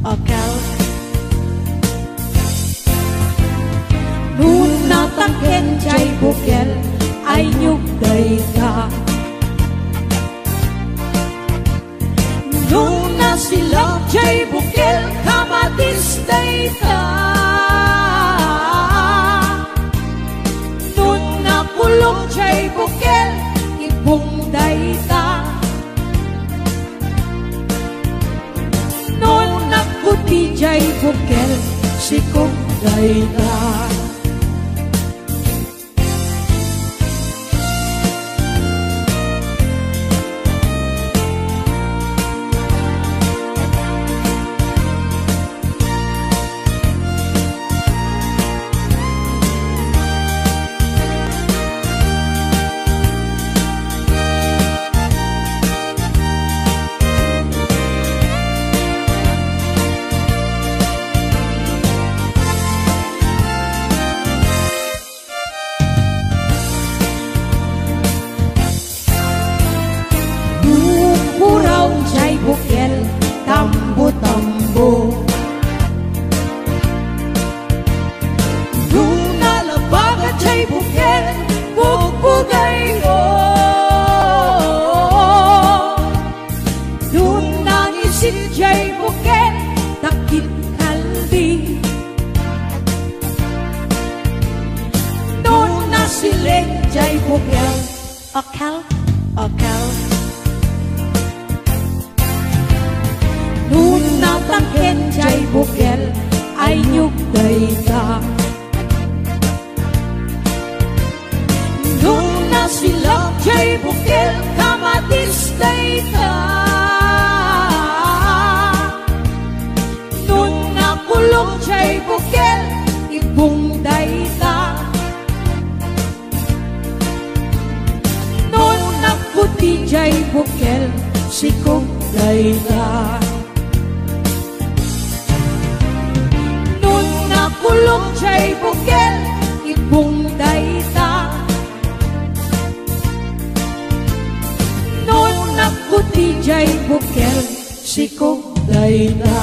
akal nuna taken jay bukel ay nyugday ka nuna sila jay bukel kamatistay ka nuna kulong jay bukel ibungday ka nuna kuti jay bukel sikugday ka akal akal nuna taken jay bukel ay nyugday ka nuna silak jay bukel kamatistay ka nuna kulong jay bukel ibungday ka kuti jay bukel sikugday ka nuna kulong jay bukel ibungday ka nuna kuti jay bukel sikugday ka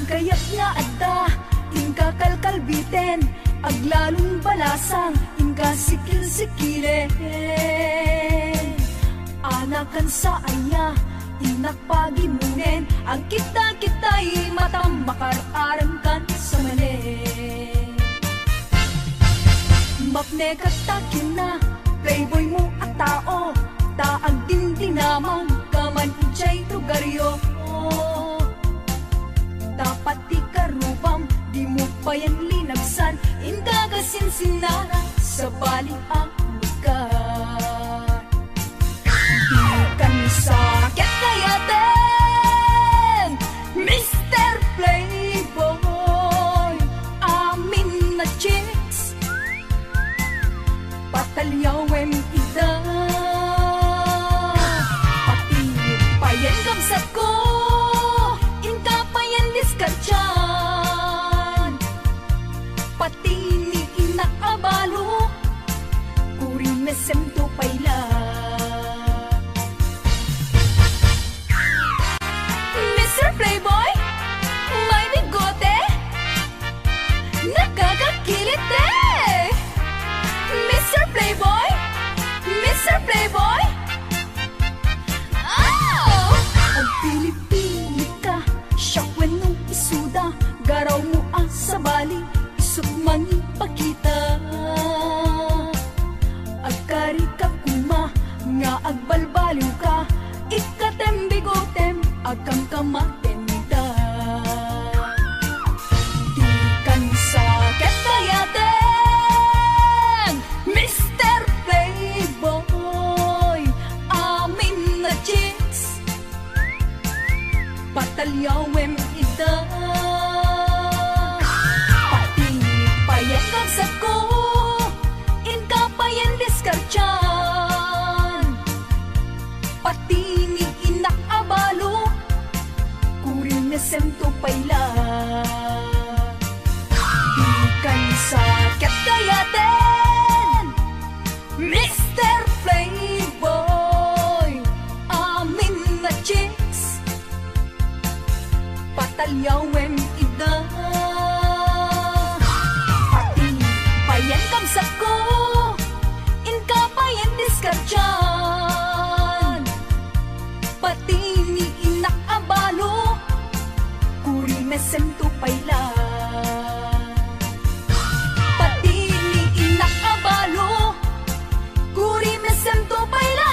kayak nga adda, inka kalkalbiten, aglalong balasang, inka sikil-sikilen. Anakan sa aya, inakpagimunen, ang kita-kita'y matang makararan kan sa mali. Mapne katakin na, playboy mo at tao, taag din dinamang, kaman ijay lugaryo. Dapat di karubam, di mo pa yan linagsan, indagasin sinara sa bali ang lugar. Di ka ni sakit kaya din, Mr. Playboy, amin na chicks, patalyawin ida, pati payan kamsat ko, diskartyan, pati ni inakabalo, kurin mesem to payla. Mr. Playboy, may bigote, nakakakilit eh. Mr. Playboy, Mr. Playboy, oh! Ang pili-pili ka, syakwen nung isuda, garaw mo ang sabali, isot mangi pakita. Agkari ka kuma, nga agbalbaliw ka, ikatem bigotem, agkam kamatenda. Di ka ni sakit kayaten, Mr. Playboy, amin na chicks, patalyawin ida, pati payan kamsat ko, inka payan diskartyan, pati ni inakabalo, kurin mesem to payla. Di ka ni sakit kayaten, Mr. Playboy, amin na chicks, patalyawin ida, pati payan kamsat ko, inka payan diskartyan, pati ni inakabalo, kuri mesem to payla. Pati ni inakabalo, kuri mesem to payla.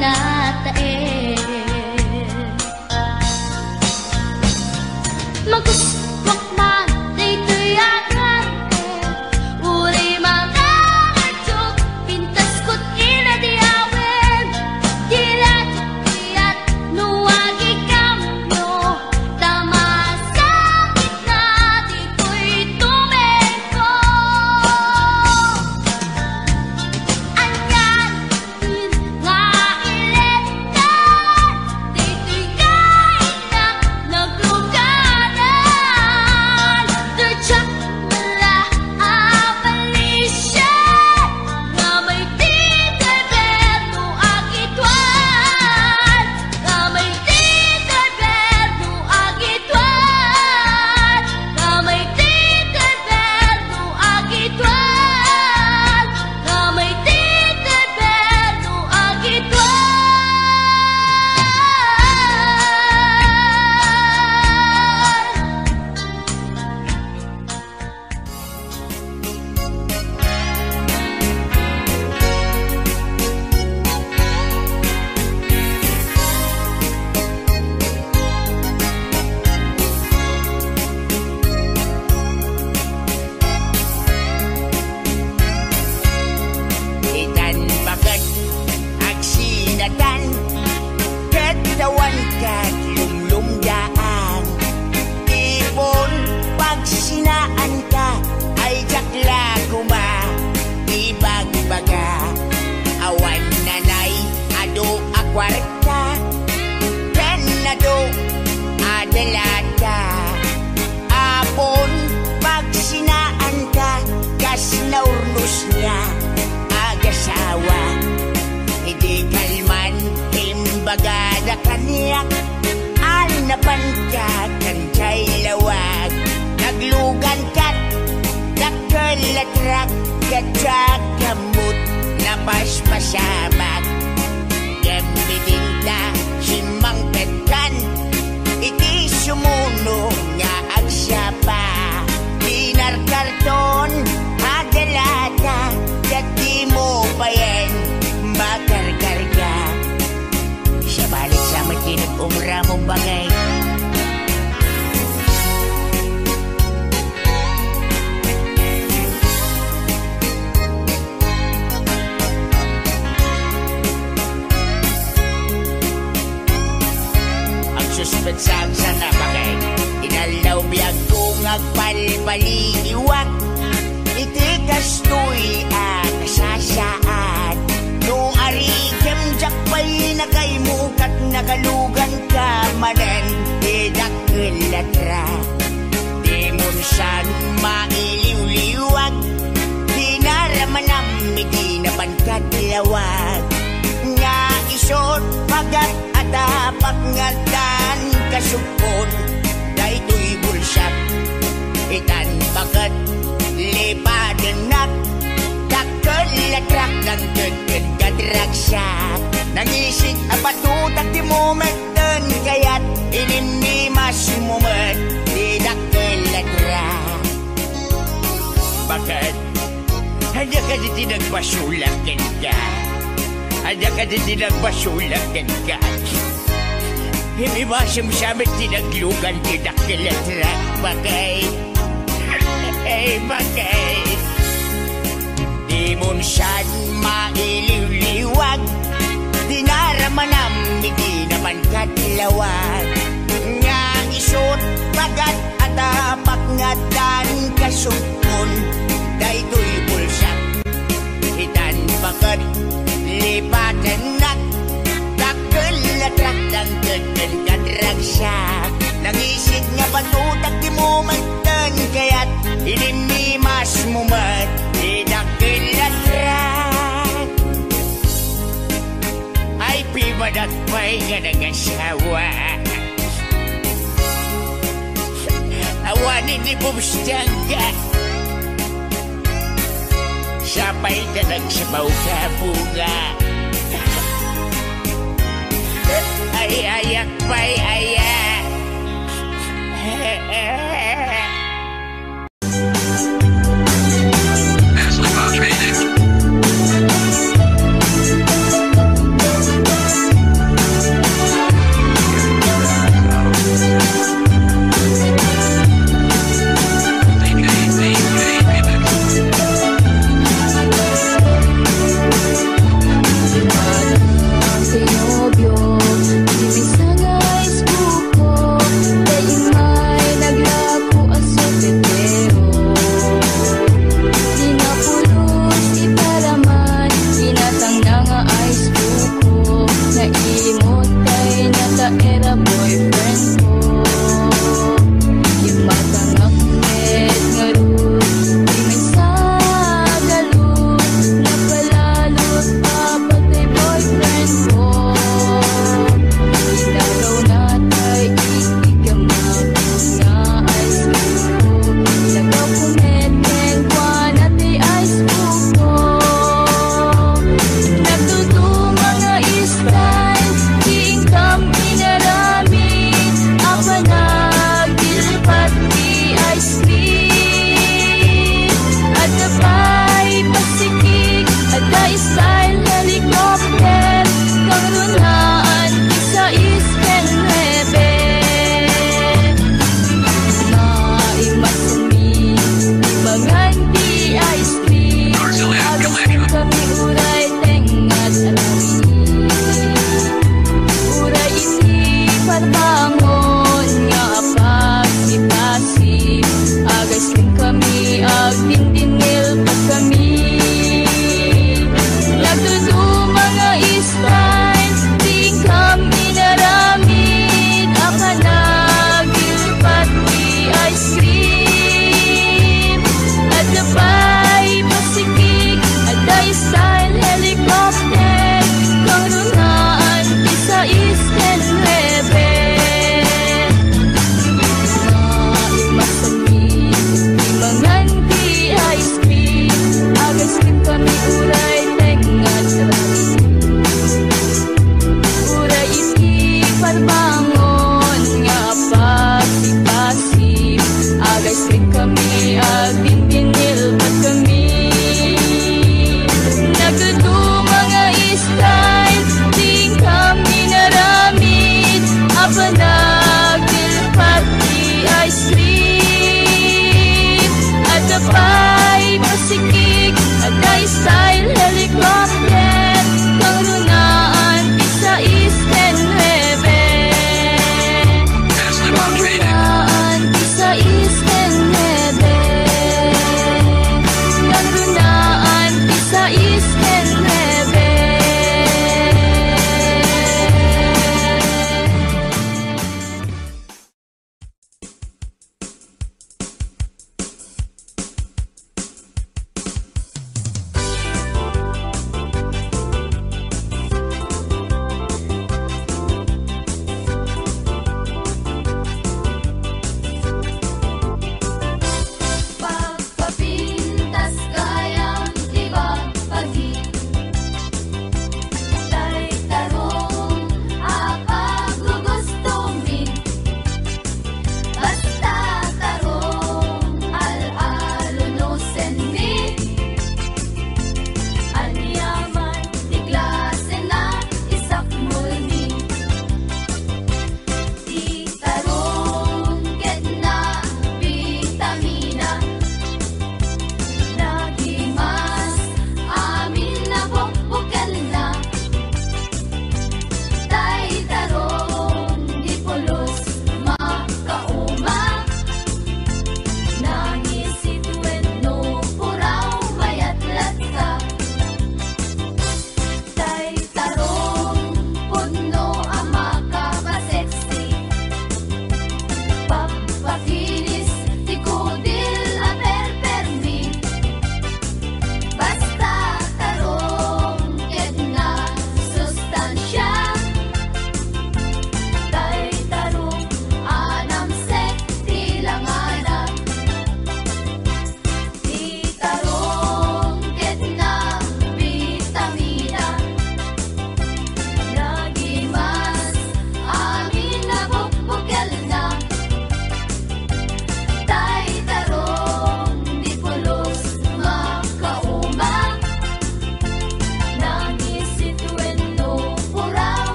natae. Maguswak man dito'y agante, uri mga nagtog, pintas ko't inadiawin, dilat-diat nuwagi kamyo, tama sa gitna dito'y tumeko. Anyan, nga iletan, dito'y kainak nagluganan, dirtsak mala abalisyan, nga may tito'y berno agitwan, nga may tito'y berno agitwan, nga may tito'y berno agitwan, nga may tito'y berno agitwan. Itan bagat agsinatan, katawan kat lumlumdaan. Ibon pag sinaan ka, ay jakla kuma, ibagbaga. Awan nanay, ado akwarta, kanado adalata. Apon pag sinaan ka, kas naurnos niya agasawa. Hindi kalman imbagada kaniyak, anapan ka kancay lawag. Naglugan kat nakalatrak, katsak kamot napaspasamak. Gamitin na simang petkan, iti sumuno nga agsapa. Dinar karton agalata, dati mo pa yan makarkarga. Siya balik sa matinag umra mong bagay. Ang suspetsang sa nabagay, inalaw biyag kong agpalpaliiwak. Iti kastoy ang sasaan, no arikem jakpay nakaimukat, nakalugan ka manen, idakilatra. Di mo san mailiw-liwag, di naramanam, di napankat lawag. Nga isot pagat atapak ngatan kasupon, daytoy bulsak. Itan bagat lipadenak, kakelatrak ng degen kadragsak. Nangisik apatutak di momenten, kayat ininimas mumet di dakelatrak. Bakit? Hanya ka di tinagpasulakin ka, hanya ka di tinagpasulakin ka. Hindi ba siyamsamit tinaglugan di dakelatrak? Bakit? Bakit? Di mo saan mailiw-liwag, di naramanam, di naman katlawag. Nga isot pagat atapak ngatan kasupon, daytoy bulsak. Itan bagat lipatanak, kakelatrak ng degen kadragsak. Nangisig nga batutak di mo magtan, kaya't inimimas mo mat idakilatrak. Ay pimadakpay nga nagasawa, awanin di bumstangga, sapay na nagsabaw ka bunga. Ay ayak pa'y ayak.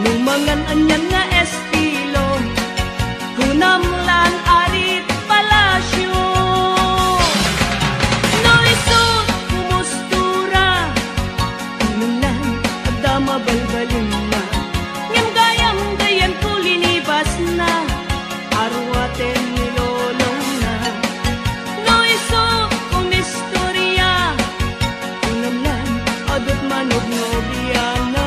Lumangan anyan nga estilo, kunamlan arit palasyo. No isut kumustura, kunamlan adama balbalin na. Ngem gayam gayan kulinibas na, arwaten nilolong na. No isut kumistorya, kunamlan adot manog nobiana.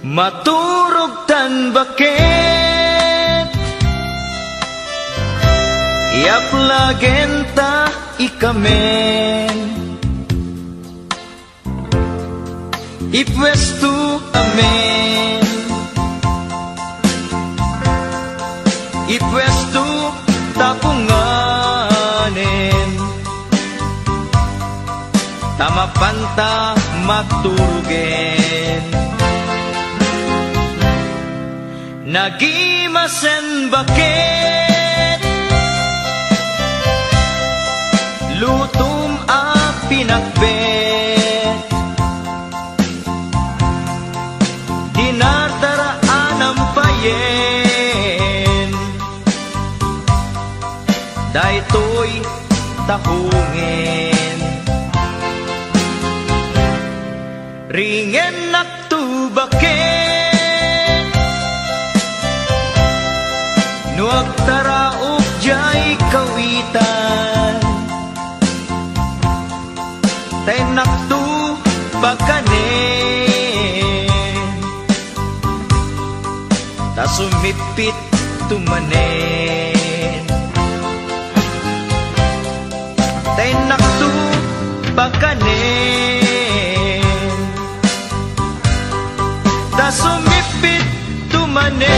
Maturog tan bakit iaplagenta ikamen ipwestu amen ipwestu tapunganen tamapanta maturugen nagimasen bakit lutum a pinakbet dinardaraan ang payen daytoy tahungin ringen naktu bakit nuag taraok jay kawitan tenaktu bakanen tasumipit tumanen tenaktu bakanen ta sumipit tumanen.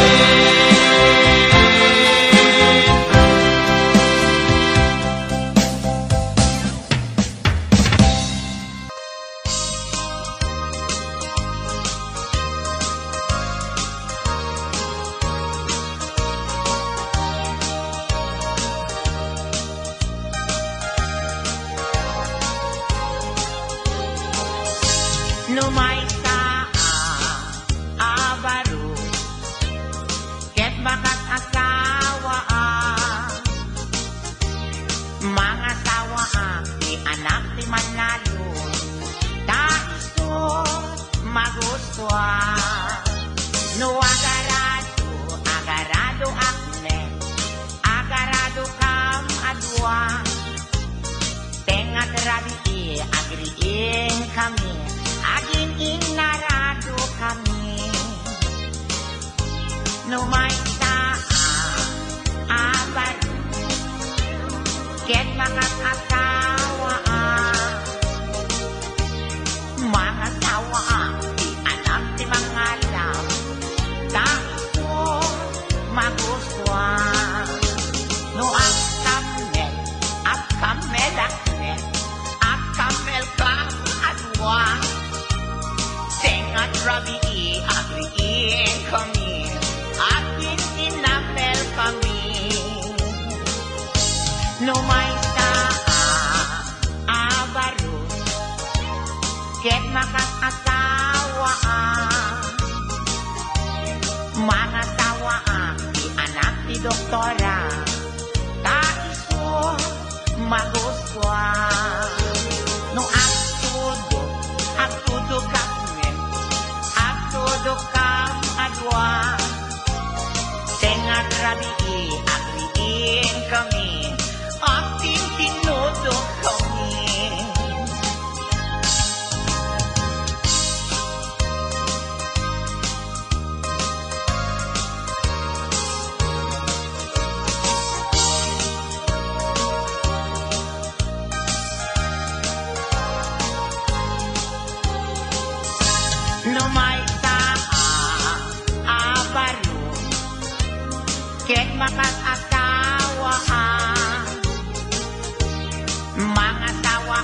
Numay sa abaro ket bakat asawa mga sawa di anak ti manalo ta iso magustuha no agarado akne agarado kam adwa tengat rabi agriin kami aging inarado kami numay sa abaro ket mga asawa mga sawa di anak ti mga lam ta iso magustuhan no ang kamel akne kamel kam adwa tengat rabi agriin kami akin inapel kami numay sa abaro ket makas asawa mga sawa di anak ti doktora ta iso magustuhan no ang tudo kami agtudo kam adwa tengat rabi agriin kami ating tinudo kami numay sa abaro ket makas asawa mga sawa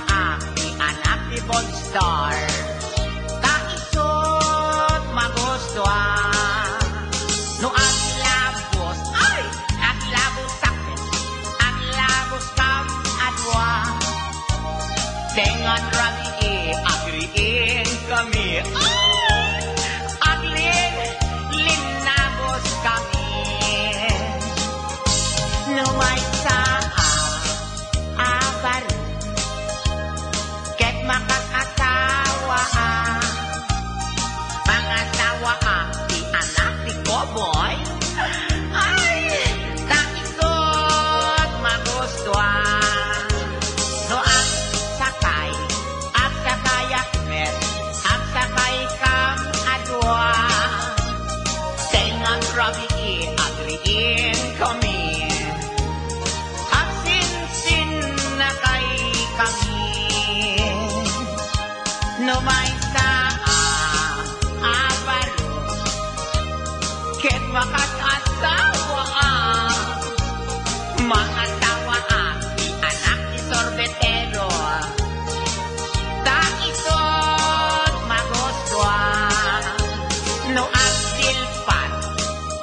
di anak ti Bondstar ta isot magustuhan no aglabos sakit aglabos kam adwa tengan rabi agriin kami linabos kami numay sa abaro ket makas asawa mga sawa di anak ti Koboy ay ta isot magustuhan no ang sakay at sakayakmet at sakay kam adwa tengan rabi agriin kami asin na kay kami numay sa abaro ket makas asawa mga sawa di anak ti sorbetero ta isot magustuhan no agtilpat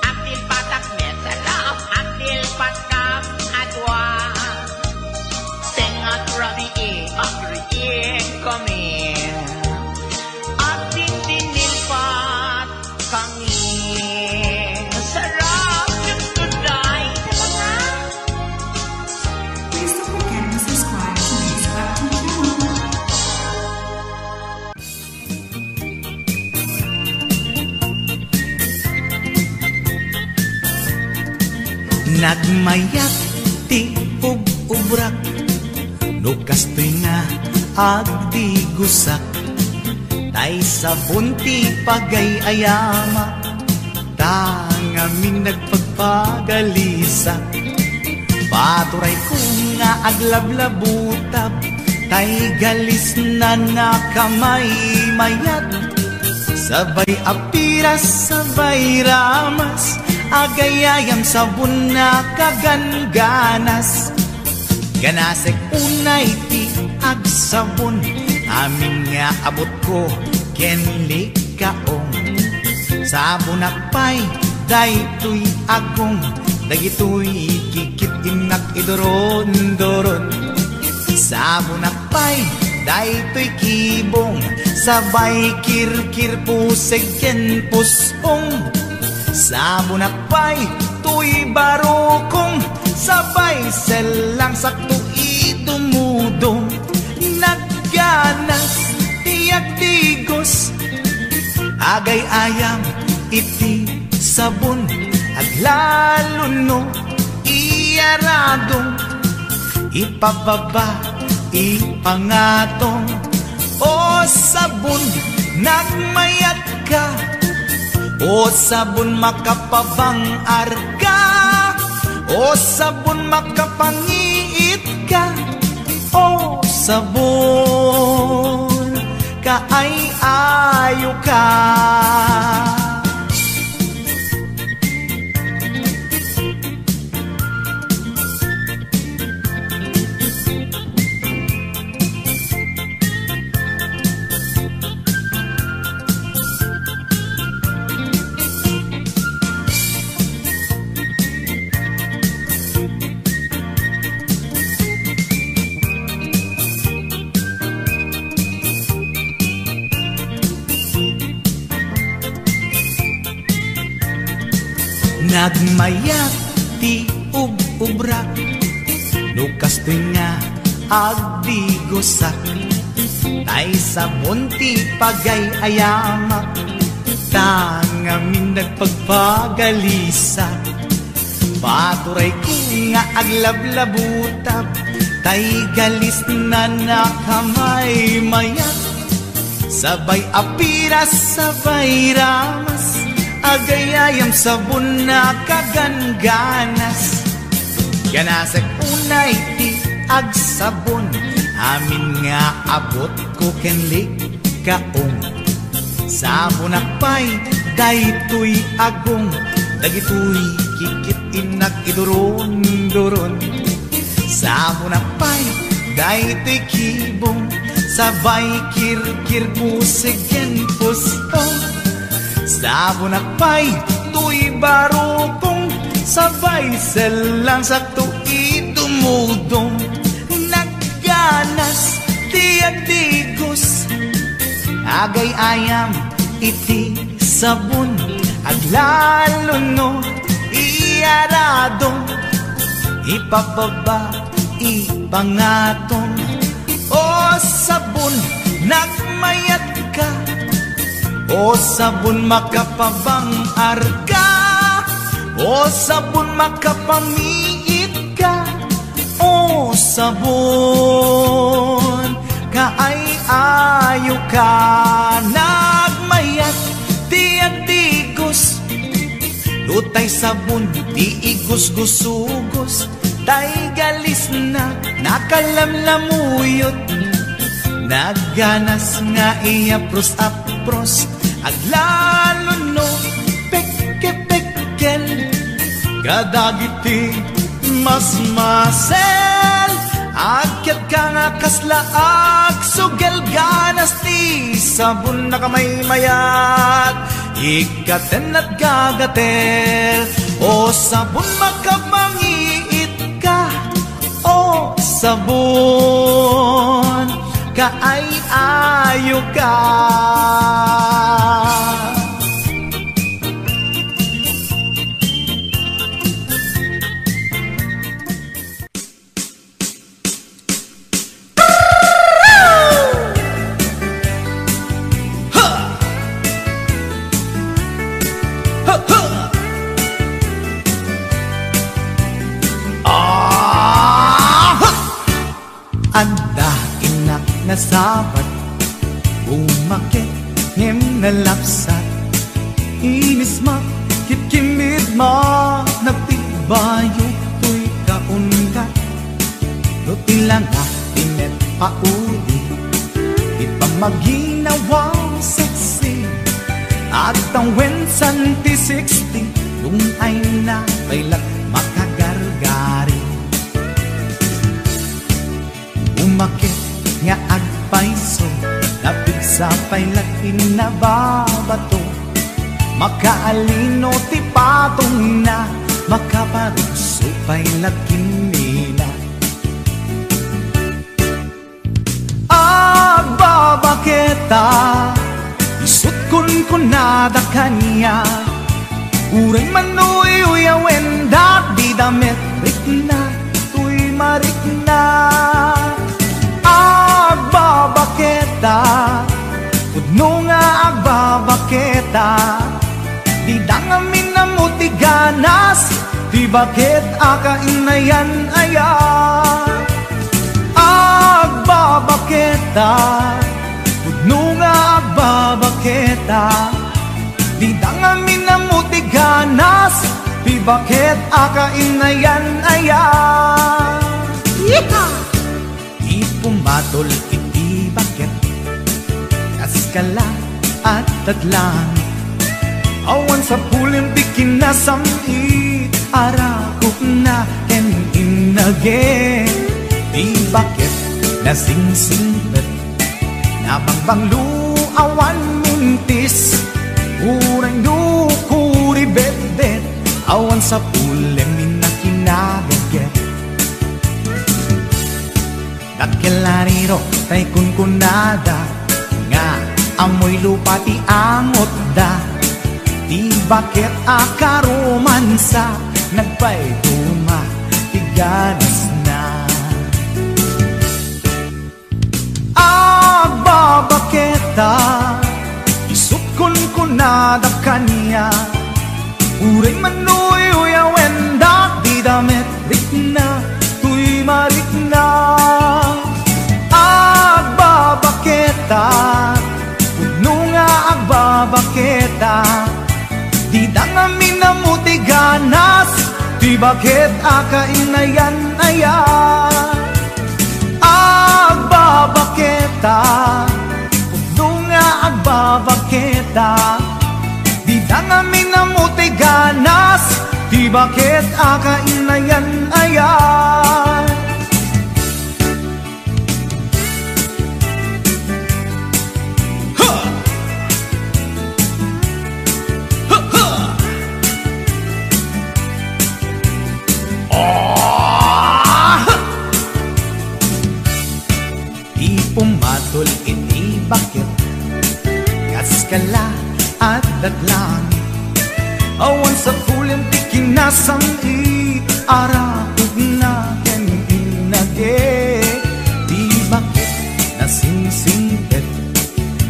akmet sarap agtilpat kam adwa tengat rabi agriin kami ating tinilpat kami sarap yung tunay Please don't forget to subscribe to this channel. Nagmayak ti ug-ubrak no kastoy nga agdi gusak tay sabon ti pagay-ayama tangaming nagpagpagalisak paturay ko nga aglablabutab tay galis na nakamay mayat. Sabay apiras, sabay ramas, agayayam sabon na kaganganas. Ganasek unay ti agsabon, amin nga abot ko kenli kaong. Sabon akpay, daytoy agong, dagitoy kikit inak idoron-doron. Sabon akpay, daytoy kibong, sabay kirkir puseg ken puspong. Sabon akpay, tuy barokong, sabay selang sakto idumudong. Nagganas, tiyak tigos, agay ayam iti sabon, aglalo no iyaradong, ipababa ipangatong. O sabon nagmayat ka, o sabon makapabang arka, o sabon makapangiit ka, o sabon kaay-ayo ka. Nagmayat ti ub-ubrak, nukas nga agdigosak, tay sabon ti pagay-ayamak, tangamin nagpagpagalisak. Paturay ko nga aglablabutab, tay galis na nakamay mayat. Sabay apiras, sabay ramas, agayayam sabon na kaganganas. Ganasag unay ti agsabon, amin nga abot ko kenlik kaong. Sabon akpay, daytoy agong, dagitoy kikit inak idoron-doron. Sabon akpay, daytoy kibong, sabay kirkir puseg ken puspong. Sabon akpay, tuy barokong, sabay selang sakto idumudong. Nagganas, tiyak tigos, agay ayam iti sabon, aglalo no iyaradong, ipababa ipangatong. O sabon nagmayat ka, o sabon makapabang arka, o sabon makapamiit ka, o sabon kaay-ayo ka. Nagmayat tiyak tigos, lutay sabon di igos-gusugos, tay galis na nakalamlamuyot. Nagganas nga iapros-apros, aglalo no peke-pekel, kadagiti mas-masel. Akyat ka nga kaslaag, sugel ganas ti sabon na kamay mayat, ikaten at gagatel. O sabon makapangiit ka, o sabon kaay-ayo ka. Anda inak na sabat, umakit ngem na lapsat, inis ma kitkimid ma, nagtibayo tuy kaungat, lutin lang tinet pauli, di pa maginawa sexy. At ang wensan ti 60, yung ay na pailat makagargari. Umakit nga agpaiso, napig sa pailat inababato. Makaalino ti patong na, makaparugso pailat kinila. Agbabaketa, isut kun nada kanya. Uray manoy uyawen da, di damit rikna, tuy marikna. Agbabaketa, pudno nga agbabaketa, di dangamin na mutiganas, di bakit akainayan aya. Agbabaketa, pudno nga agbabaketa, di dangamin na mutiganas, di bakit akainayan aya. Di pumatol iti bakit, kaskala at tadlang. Awan sa pulim di kinasamit, arakok na ken inage. Di bakit nasingsingpet, nabangbang luawan mintis. Urang dukuri bet-bet, awan sa pulim minakinagaget. Dakilariro tay kunkunada, nga amoy lupa ti amot da. Di bakit akaromansa, nagpaituma, tiganas na. Agbabaketa, isut kunkunada kanya. Uray manoy uyawen da, di damit rikna, tuy marikna. Agbabaketa, pudno nga agbabaketa, di dangamin na mutiganas, di bakit akainayan aya. Agbabaketa, pudno nga agbabaketa, di dangamin na mutiganas, di bakit akainayan aya. Pumatol iti bakit, kaskala at daglang. Awan sa pulim ti kinasamit, arakog na ken inage. Di bakit nasingsingpet,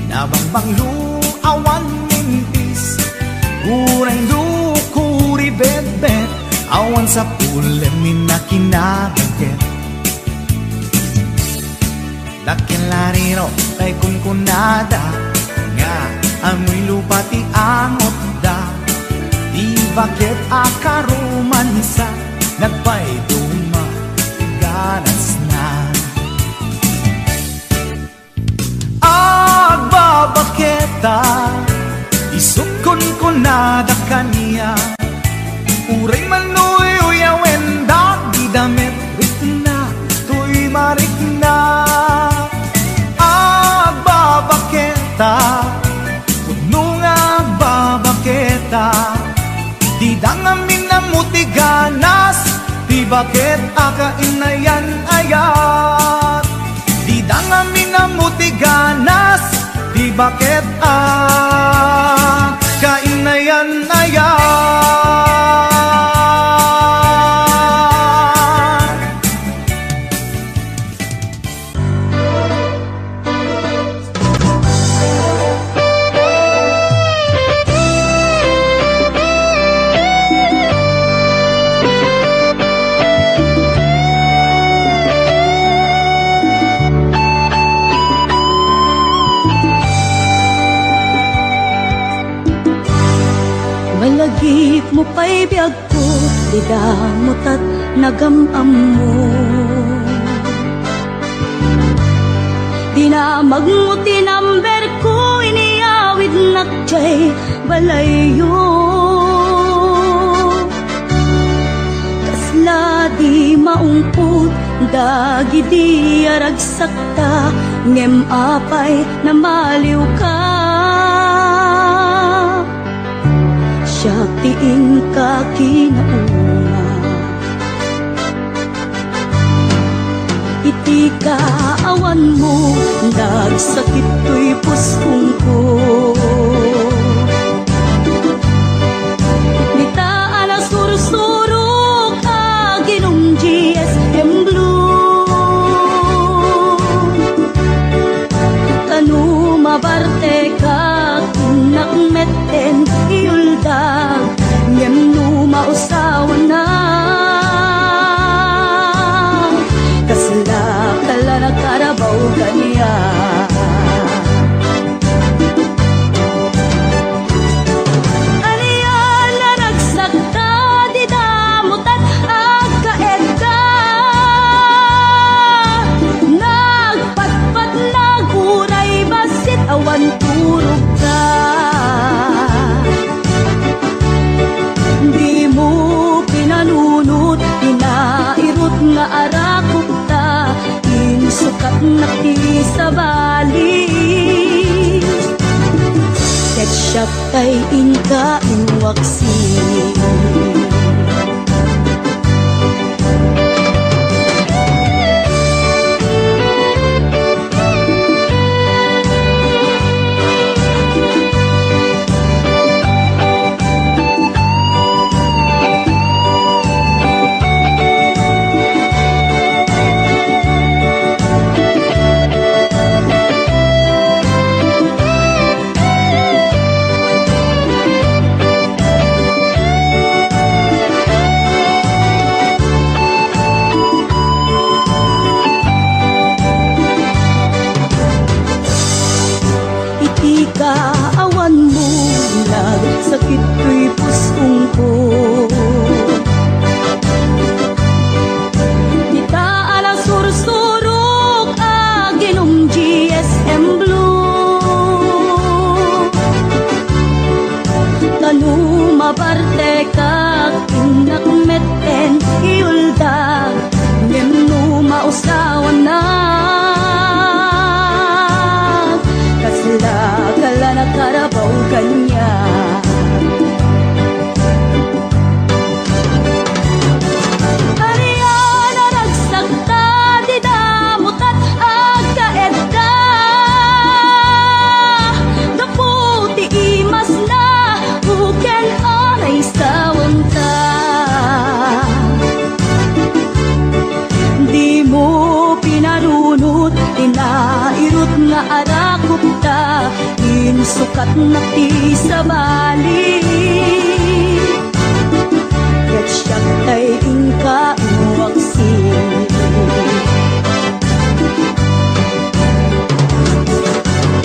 nabangbang luawan mintis. Urang dukuri bet-bet, awan sa pulim minakinabaget. Dakilariro tay kunkunada, nga amoy lupa ti angot da. Di bakit akaromansa, nagpaiduma, ganas na. Agbabaketa, isut kunkunada kanya. Uray manoy uyawen da, di damit rikna, tuy marikna. Agbabaketa, pudno nga agbabaketa, di dangamin na mutiganas, di bakit akainayan ayat. Di dangamin na mutiganas, di bakit akainayan ayat. Malagip mo pa'y biyag ko, di damot at nagamam mo. Pinamagmuti number ko iniawid nakjay balayo. Kasla di maungput dagi di aragsakta ngem apay na maliw ka. Siya tiin ka kinaunga. Iti kaawan mo, nagsakit to'y puskong ko. Nitaan na sursurok, aginong GSM Blue. Tanu mabarte ka, kinakmeten iuldag, ngem no mausawan na. Kasla kala na karabaw kaniya. Aniya na nagsakta di damutan agkaedda. Nagpatpat na guray basit awan turog ka. Di mo pinanunot, pinairot nga arakot ta, insukat na ti sa bali. Ketchup tay inka inwaksi. Kaawan mo, nagsakit ko'y puskong ko. Nitaan ang sursurok, aginong GSM Blue. Tanu mabarte ka, kinakmeten iuldag, ngem no mausawan na. Kasla kala na karabaw kanya. Ariya na nagsakta di damutan agkaedda. Daputi imas na uken anay sawang ta. Di mo pinarunot, tinairot nga arakot ta, insukat na ti sa bali. Ketchup tay inka inwaksi.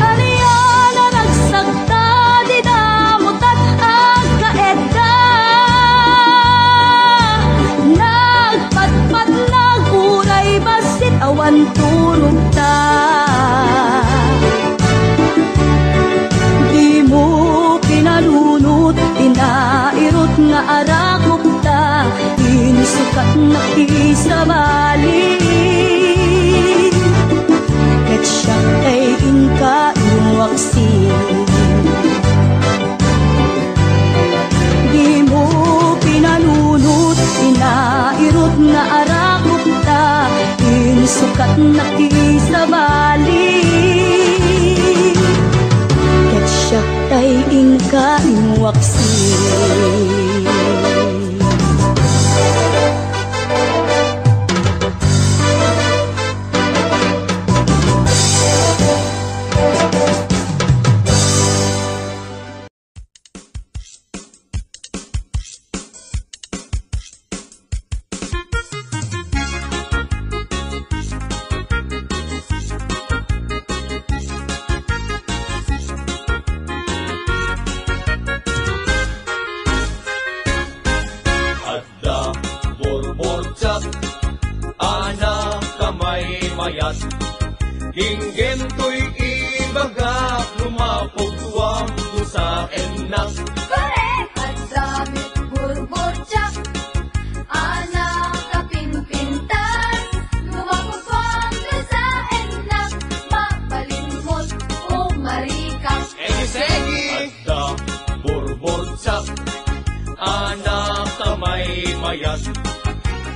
Ariya na nagsakta di damutan agkaedda. Nagpatpat na guray basit awan turog ta. Di mo pinalunot, pinairot nga arakot ta, insukat na ti marika. Adda burbotsak, anak kamay mayas.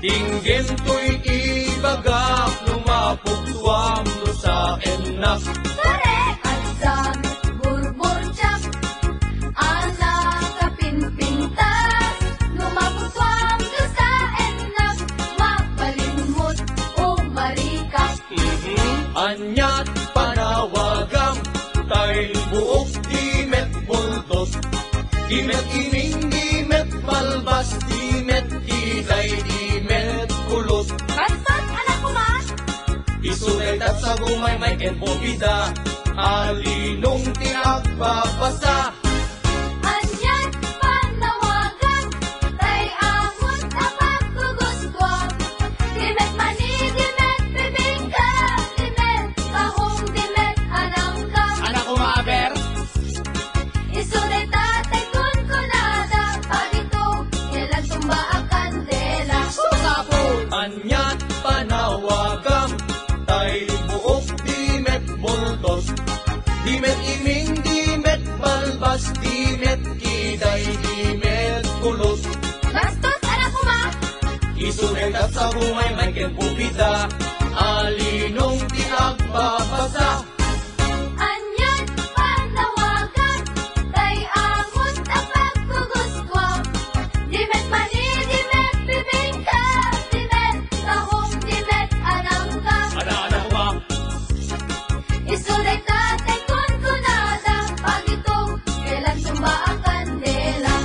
Dinggin to'y ibagak, lumapugwam no sa enak. Pare, alsan, burbotsak, anak kapinpintas, lumapuswam do sa enak, mapalimot o marika. Anyat panawagam, tay buok dimet buldos. Dimet iming, dimet malbas, dimet iday, dimet kulos. Kaspat, anak ko ma? Isulit at sa gumay may kenpobida, alinong tinagpapasa. Anyat panawagan, tay amot apat kuguskwam. Dimet mani, dimet bibingka, dimet kahong, dimet anangka. Anak ko maaber, Isunay tatay kun kunada, pagito, kailan tumba ang kandela. anyat panawagam, tay buok dimet buldos. Dimet iming, dimet balbas, dimet kiday, dimet kulos. Bastos, anak ko ma? Isulit at sa gumay may kenpobida, alinong tinagpapasa. Anyat panawagan, tay amot apat kuguskwam. Dimet mani, dimet bibingka, dimet kahong, dimet anangka. Anak ko ba? Isulay tatay kun kunada, pagito, kailan tumba ang kandela.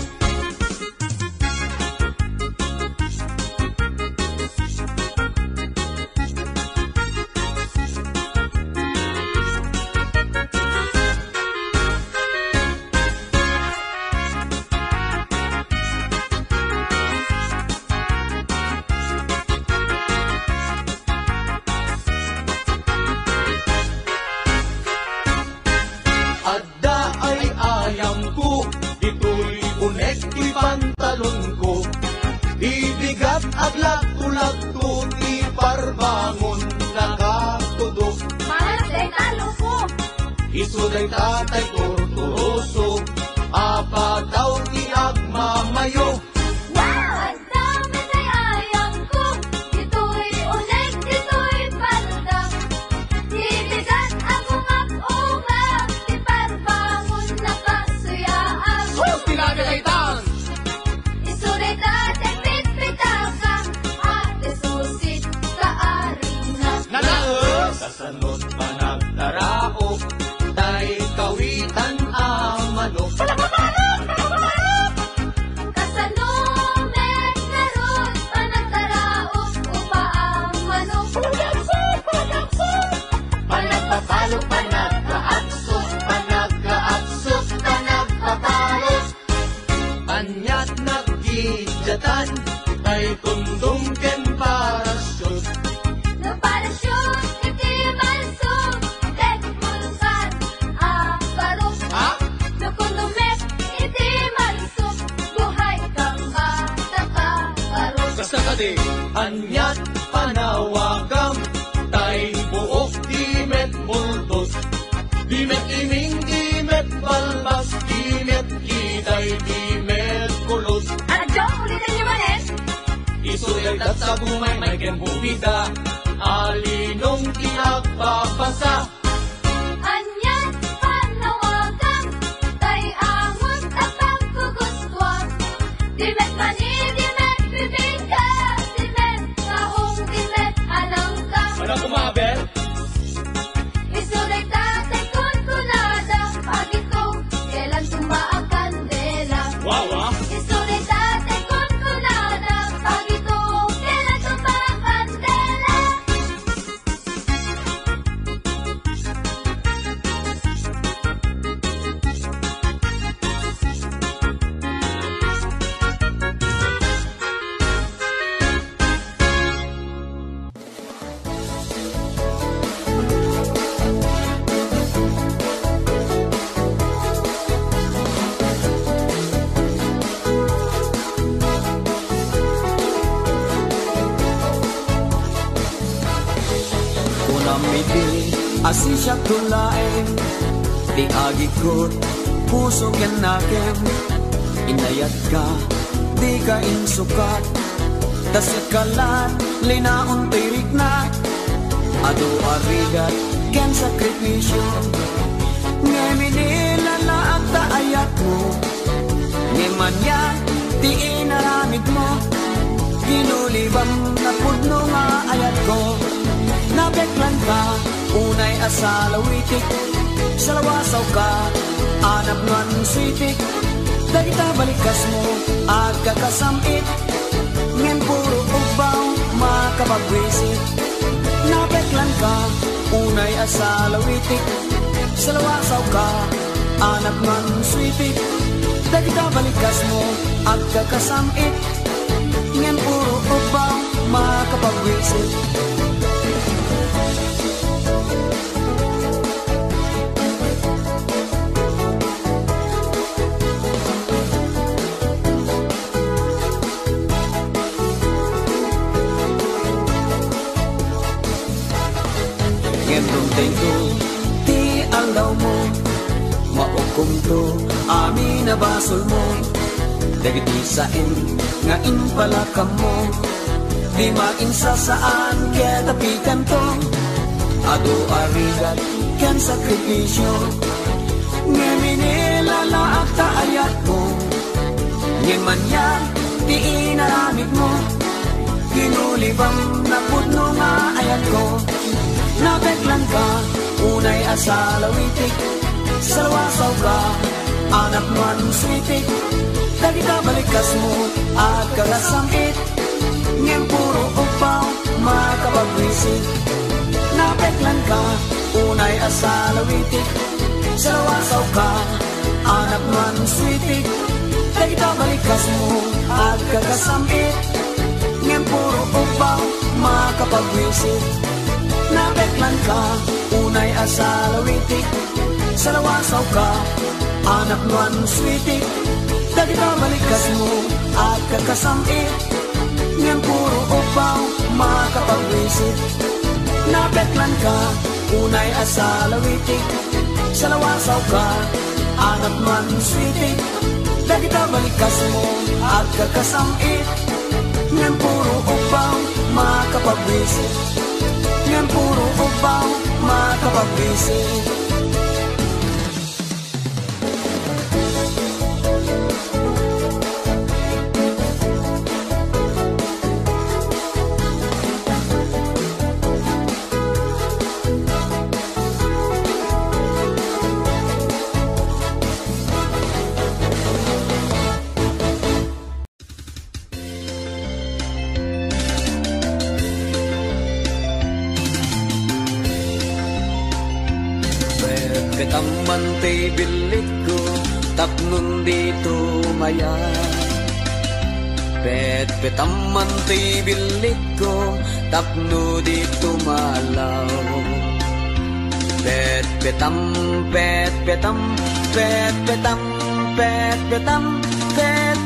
Adda ay ayam ko, ito'y unek ti pantalon ko. Ibigat aglat tulad ko, ti parbangon nakatudok. Mahanap day talo ko. Isuday tatay torturoso, apa daw ti agmamayo. Wow! Ang dami tay ayang ko. Ito'y unek, ito'y paldak. Ibigat ang ungap-ungap, di parbangon nakasuyaan. Tinagagaytan! Isunay tatay pitpitaka, ate susit kaarina. Nanaos! Kasanod pa nagtaraok, tay kawitan amanok. Kasanumet narod, panagtaraok, upaang manok. Panagpapalo, panagkaaksok, panagkaaksok, panagpapalo. Anyat naggidyatan, ay kundong ken parasyon. No parachute, iti malsog, tek mulkan, barok. Ha? No kundumet, iti malsog, buhay kang bata ka, barok. Basta ka di, anyat panawagam, tay buok dimet buldos. Dimet iming, dimet balbas, dimet kiday, dimet kulos. Anak Jong, ulitin niyo man eh. Isulit at sa gumay may kenpobida, alinong tinagpapasa. Anyat panawagan, tay amot apag kuguskwam. Dimet mani, dimet bibingka, dimet kahong, dimet anangka. Anak ko maaber, Isulay tatay kun kunada, pagito, kailan tumba ang kandela. wawa. Isulay tatay kun kunada, pagito, kailan tumba ang kandela. Kunamiti asisya tulaeng Di agikot, puso yan nakem. Inayat ka, di ka insukat. Tasat kalat, linaon tirik na. Ado arigat, ken sakripisyo. Ngeminila na at taayat mo. Ngemanya, di inaramid mo. Ginulibang na pudno nga ayat ko. Nabeklan ka, unay asalawitik. Salawasaw ka, anap nuan switik. Dagita balikas mo, agkakasamit. Ngem puro ubaw, makapagwisit. Nabeklan ka, unay asalawitik. Salawasaw ka, anap nuan switik. Dagita balikas mo, agkakasamit. Ngem puro ubaw, makapagwisit. Tengo, ti alaw mo, maukom to, amin na basol mo. Dagiti sain, ngain pala ka mo. Di makinsa saan, kaya tapikan to. Ado arigat, kan sakripisyo. Ngeminila laak taayat mo. Ngemanya, di inaramid mo. Ginulibang na pudno nga ayat ko. Nabeklan ka, unay asalawitik. Salawasaw ka, anak nuan switik. Dagita balikas mo, agkakasamit. Ngem puro upaw, makapagwisit. Nabeklan ka, unay asalawitik. Salawasaw ka, anak nuan switik. Dagita balikas mo, agkakasamit. Ngem puro upaw, makapagwisit. Nabeklan ka, unay asalawitik. Salawasaw ka, anak nuan switik. Dagita balikas mo, agkakasamit. Ngem puro upaw, makapagwisit. Nabeklan ka, unay asalawitik. Salawasaw ka, anak nuan switik. Dagita balikas mo, agkakasamit. Ngem puro upaw, makapagwisit. Ngem puro upaw, makapagwisit. Ketamante bilik ko, tapnon dito maya. Petamante bilik ko, tapno dito malaw. Petam,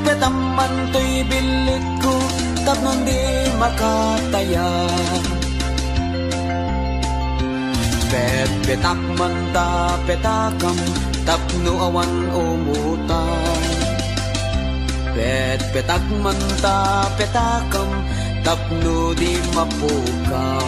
petamante bilik ko, tapnon di makataya. Petak manta petakam, tapno awan umutan. Petak manta petakam, tapno di mapukaw.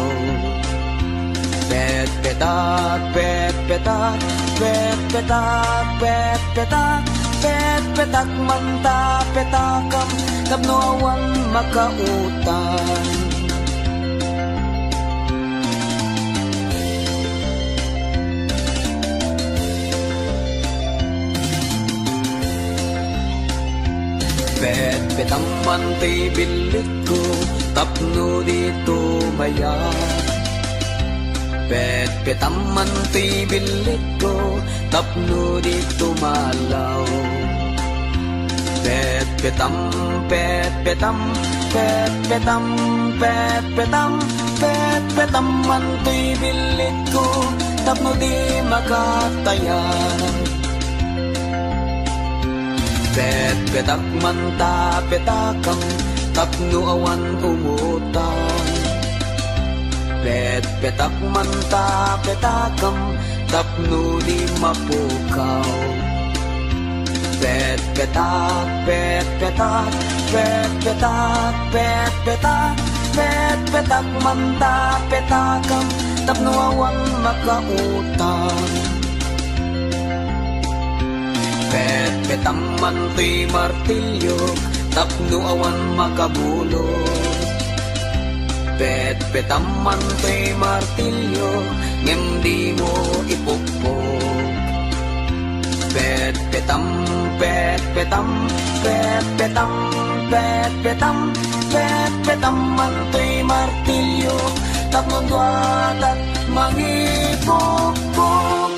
Petak manta petakam, tapno awan makautan. Petamante bilik ko, tapno dito maya. Petamante bilik ko, tapno dito malaw. Petamante bilik ko, tapno di makataya. Petak manta petakam, tapno awan umutan. Petak manta petakam, tapno tapno di mapukaw. Pet-petak, pet-petak, pet-petak, pet-petak, pet-petak, manta petakam, tapno awan makautang. Pet-petam manto'y martilyo, tapno awan makabulot. Pet-petam manto'y martilyo, ngem di mo ipukpok. Pet-petam, pet-petam, pet-petam, pet-petam, pet-petam manto'y martilyo, tapno duat at mangipukpok.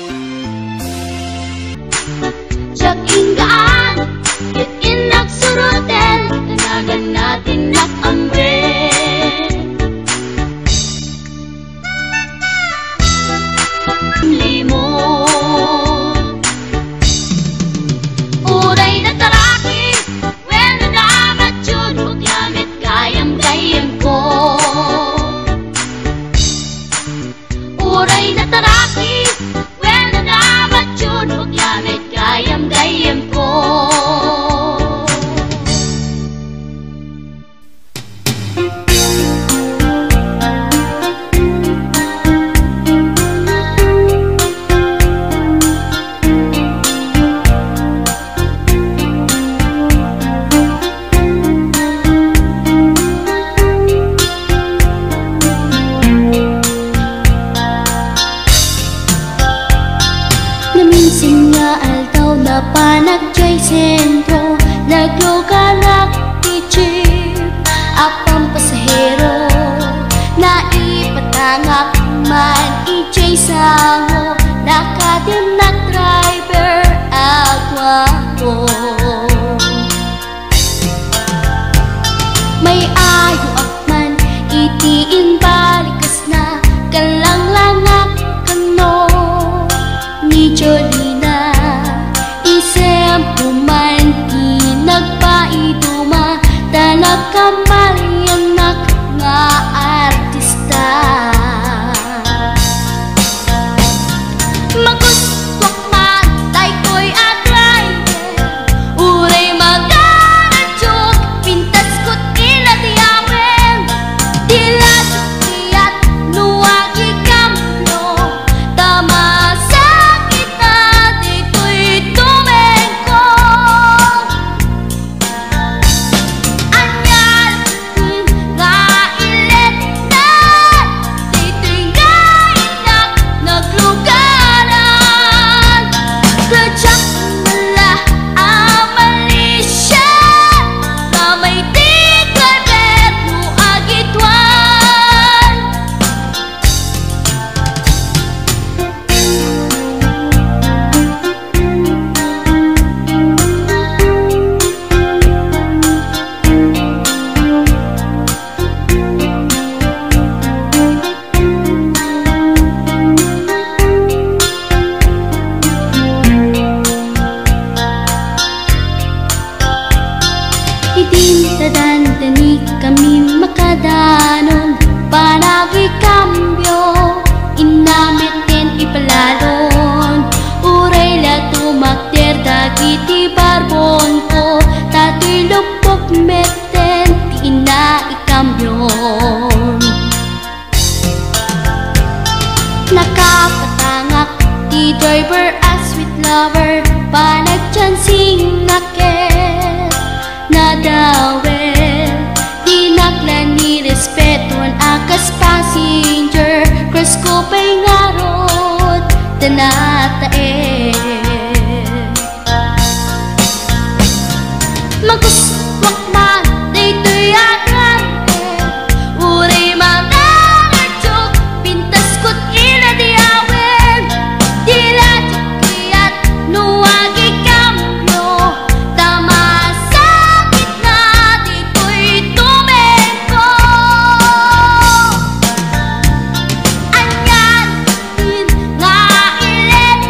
Siyak inggaan, yat inagsurutin, tanagan natin nakamre. Limo uray na taraki, when nalamat yun, maglamit kayam-kayam ko. Uray na taraki, when nalamat yun, maglamit kayam-kayam ko. Naminsan nga aldaw na panagjay sentro, naglugalak ti jeep, apang pasahero, naipatangak man ijay sango, nakadim na driver agwapo. May ayo akman itiin balikas na, kalang-langak kano ni Jolina, isem puman di nagpaiduma, talag kamalianak nga artista. Magustwak man tay ko'y atrayer, uray magaradyok, pintas ko't inatiyawen, dilat tiyat nuwag ikamno, tama sakit na dito'y tumengko. Anyal nga ilet na dito'y nga inak naglugaran, kadyak mala amalisya, kamay di karbet mo agitwan. Idintadandani kami makadanon, panagi kambyo, inamitin ipalalon, uray la tumakder dagiti barbon ko, tato'y lupok meten, di ina ikambyon. Nakapatangak di driver as sweet lover, panagchansing naket nadawel, di naklan ni respetuan akas passenger, cross ko pa'y ngarot, tanatae. Magustwak man dito'y agrante, uray magaradyok, pintas ko't inadiyawen, diladyo kiyat nuwag ikambyo, tama sakit na dito'y tumengko. Anyan nga ilet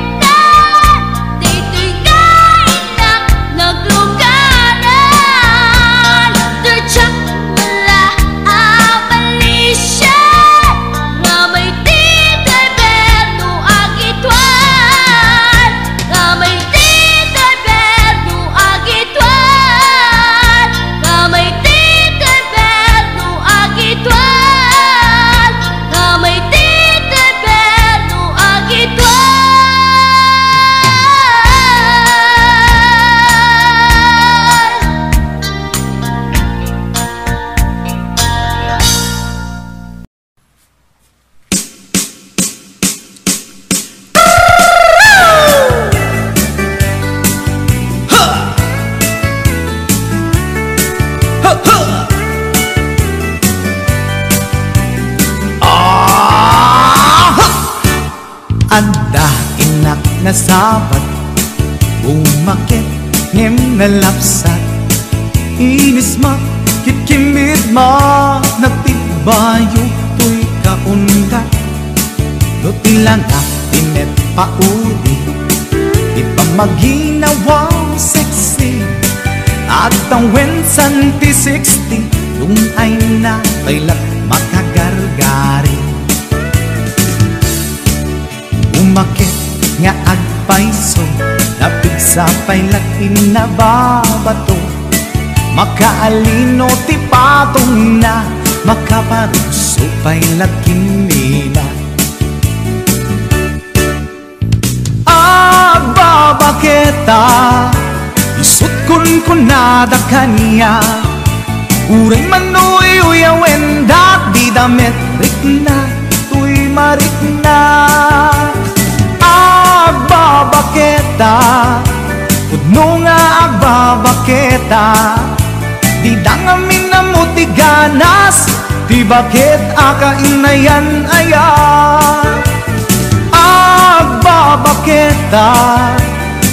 nasabat, umakit ngem nalapsat, inis makikimit nagtibayo tuy kaundat, do tilana tinet pauli, di pa maginawang sexy, at ang wensan ti 60, yung ay na kailat makagargari. Umakit nga agpaiso, napigsa pa'y lakin na babato, makaalino ti patong na, makaparuso pa'y lakin nila. Agbabaketa, isut kun nada kanya, uray manoy uyawen dat di damit rikna, tuy marikna. Agbabaketa, pudno nga agbabaketa, di dangamin na mutiganas, di bakit akainayan ayan. Agbabaketa,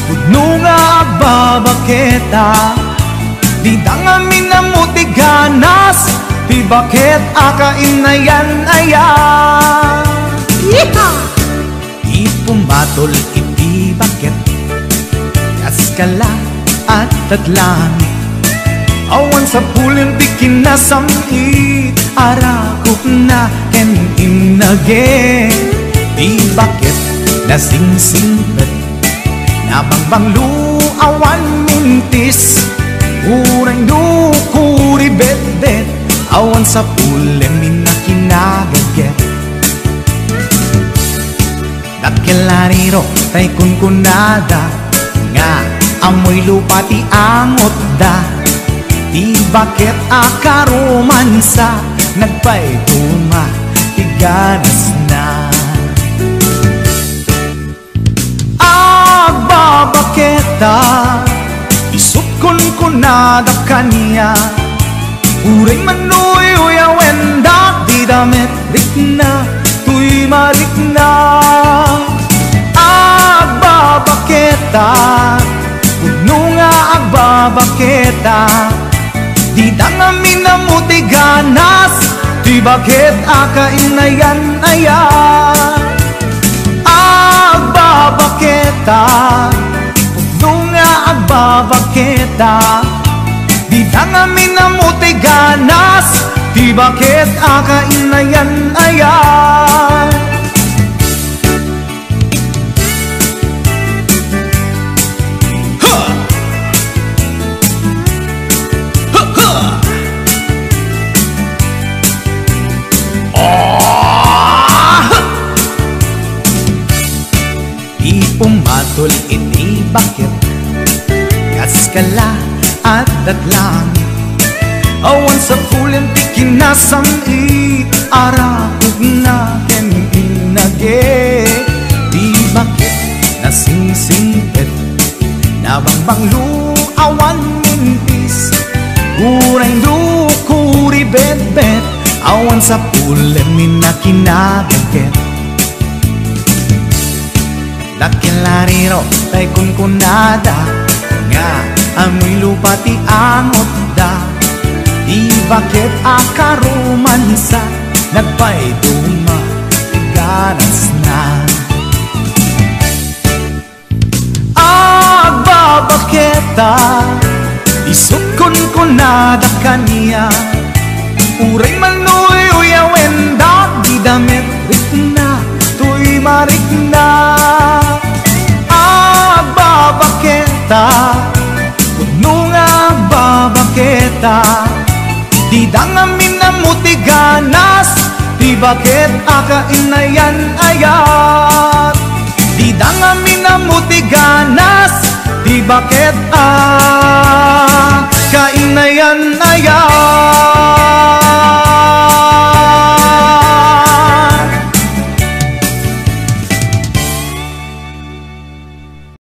pudno nga agbabaketa, di dangamin na mutiganas, di bakit akainayan ayan. Yeehaw! Di pumatol iti bakit, kaskala at tatlangit, awan sa pulim di kinasamit, arakop na ken inage, di bakit nasingsingpet, nabangbanglu awan mintis, uray dukuri bet-bet, awan sa pulim minakinagaget. Dakilariro tay kunkunada, nga amoy lupa ti angot da, di bakit akaromansa, nagpay tuma ti ganas na. Agbabaketa, isut kunkunada kanya, uray manoy uyawen da, di damit rikna, tuy marikna. Agbabaketa, pudno nga agbabaketa, di dangamin na mutiganas, di bakit akainayan ayan. Agbabaketa, pudno nga agbabaketa, di dangamin na mutiganas, di bakit akainayan ayan. Pumatol iti bakit, kaskala at datlangit, awan sa pulim ti kinasamit, arakog na ken inage, di bakit nasingsingpet, nabangbanglu awan mintis, uray dukuri bet-bet, awan sa pulim minakinagaget. Dakilariro tay kunkunada, nga amoy lupa ti angot da, di bakit akaromansa, nagpay duma ti ganas na. Agbabaketa, isut kunkunada kanya, uray manoy uyawen da, di damit rikna, tuy marikna. Agbabaketa, pudno nga agbabaketa, di dangamin na mutiganas, di bakit akainayan ayat. Di dangamin na mutiganas, di bakit akainayan ayat.